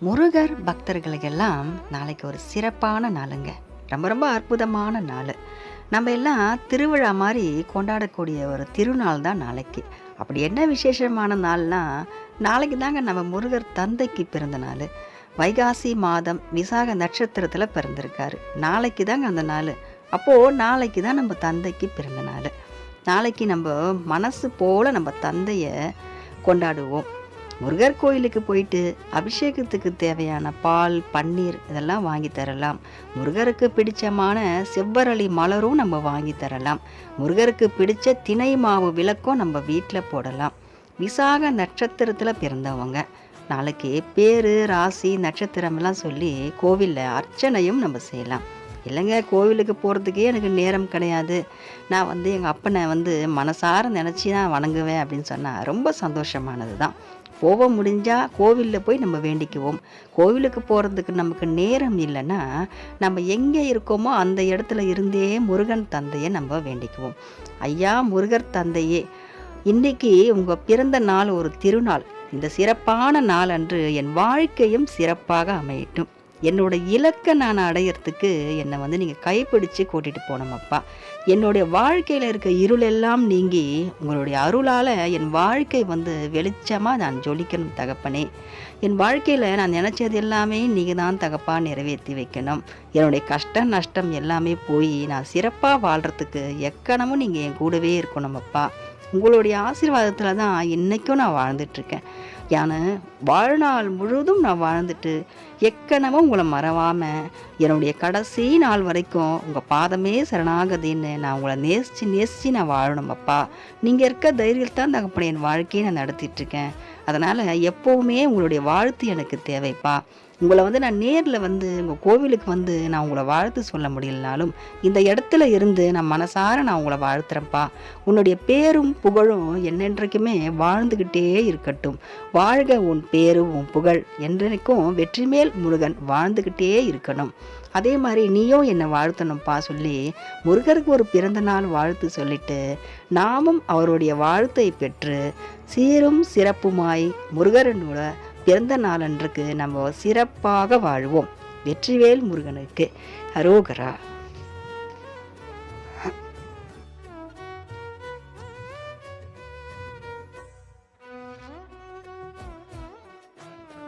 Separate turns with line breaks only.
முருகர் பக்தர்களுக்கெல்லாம் நாளைக்கு ஒரு சிறப்பான நாளுங்க. ரொம்ப ரொம்ப அற்புதமான நாள். நம்ம எல்லாம் திருவிழா மாதிரி கொண்டாடக்கூடிய ஒரு திருநாள் தான் நாளைக்கு. அப்படி என்ன விசேஷமான நாள்னா, நாளைக்கு தாங்க நம்ம முருகர் தந்தைக்கு பிறந்த நாள். வைகாசி மாதம் விசாக நட்சத்திரத்தில் பிறந்திருக்காரு. நாளைக்கு தாங்க அந்த நாள். அப்போது நாளைக்கு தான் நம்ம தந்தைக்கு பிறந்த நாள். நாளைக்கு நம்ம மனசு போல் நம்ம தந்தையை கொண்டாடுவோம். முருகர் கோயிலுக்கு போயிட்டு அபிஷேகத்துக்கு தேவையான பால், பன்னீர் இதெல்லாம் வாங்கி தரலாம். முருகருக்கு பிடிச்சமான செவ்வரளி மலரும் நம்ம வாங்கி தரலாம். முருகருக்கு பிடிச்ச தினை மாவு விளக்கும் நம்ம வீட்டில் போடலாம். விசாக நட்சத்திரத்தில் பிறந்தவங்க நாளைக்கு பேரு, ராசி, நட்சத்திரமெல்லாம் சொல்லி கோவிலில் அர்ச்சனையும் நம்ம செய்யலாம். இல்லைங்க, கோவிலுக்கு போகிறதுக்கே எனக்கு நேரம் கிடையாது, நான் எங்கள் அப்பனை மனசார நினச்சி தான் வணங்குவேன் அப்படின்னு சொன்னால் ரொம்ப சந்தோஷமானது தான். போக முடிஞ்சால் கோவிலில் போய் நம்ம வேண்டிக்குவோம். கோவிலுக்கு போகிறதுக்கு நமக்கு நேரம் இல்லைன்னா நம்ம எங்கே இருக்கோமோ அந்த இடத்துல இருந்தே முருகன் தந்தையை நம்ம வேண்டிக்குவோம். ஐயா முருகர் தந்தையே, இன்றைக்கி உங்கள் பிறந்த நாள் ஒரு திருநாள். இந்த சிறப்பான நாள் அன்று என் வாழ்க்கையும் சிறப்பாக அமையட்டும். என்னோட இலக்கை நான் அடையிறதுக்கு என்னை நீங்கள் கைப்பிடிச்சு கூட்டிகிட்டு போனோமப்பா. என்னுடைய வாழ்க்கையில் இருக்க இருளெல்லாம் நீங்கி உங்களுடைய அருளால் என் வாழ்க்கை வெளிச்சமாக நான் ஜொலிக்கணும் தகப்பனே. என் வாழ்க்கையில் நான் நினச்சது எல்லாமே நீங்கள் தான் தகப்பா நிறைவேற்றி வைக்கணும். என்னுடைய கஷ்டம் நஷ்டம் எல்லாமே போய் நான் சிறப்பாக வாழ்கிறதுக்கு எக்கணமும் நீங்கள் என் கூடவே இருக்கணுமப்பா. உங்களுடைய ஆசீர்வாதத்தில் தான் இன்றைக்கும் நான் வாழ்ந்துட்டுருக்கேன். வாழ்நாள் முழுதும் நான் வாழ்ந்துட்டு எக்கணமும் உங்களை மறவாமல் என்னுடைய கடைசி நாள் வரைக்கும் உங்கள் பாதமே சரணாகதின்னு நான் உங்களை நேசித்து நான் வாழணும் அப்பா. நீங்கள் இருக்க தைரியத்தான் தகப்படி என் வாழ்க்கையை நான் நடத்திட்டுருக்கேன். அதனால் எப்போவுமே உங்களுடைய வாழ்த்து எனக்கு தேவைப்பா. உங்களை நான் நேரில் உங்கள் கோவிலுக்கு நான் உங்களை வாழ்த்து சொல்ல முடியலனாலும் இந்த இடத்துல இருந்து நான் மனசார நான் உங்களை வாழ்த்துறேன்ப்பா. உன்னுடைய பேரும் புகழும் என்னென்றைக்குமே வாழ்ந்துக்கிட்டே இருக்கட்டும். வாழ்க உன் பேரும் உன் புகழ் என்றைக்கும் வெற்றிமேல் முருகன் வாழ்ந்துக்கிட்டே இருக்கணும். அதே மாதிரி நீயும் என்னை வாழ்த்தணும்ப்பா சொல்லி முருகருக்கு ஒரு பிறந்த நாள் வாழ்த்து சொல்லிட்டு நாமும் அவருடைய வாழ்த்தை பெற்று சீரும் சிறப்புமாய் முருகரனோட பிறந்த நாளன்றுக்கு நம்ம சிறப்பாக வாழ்வோம். வெற்றிவேல் முருகனுக்கு அரோகரா.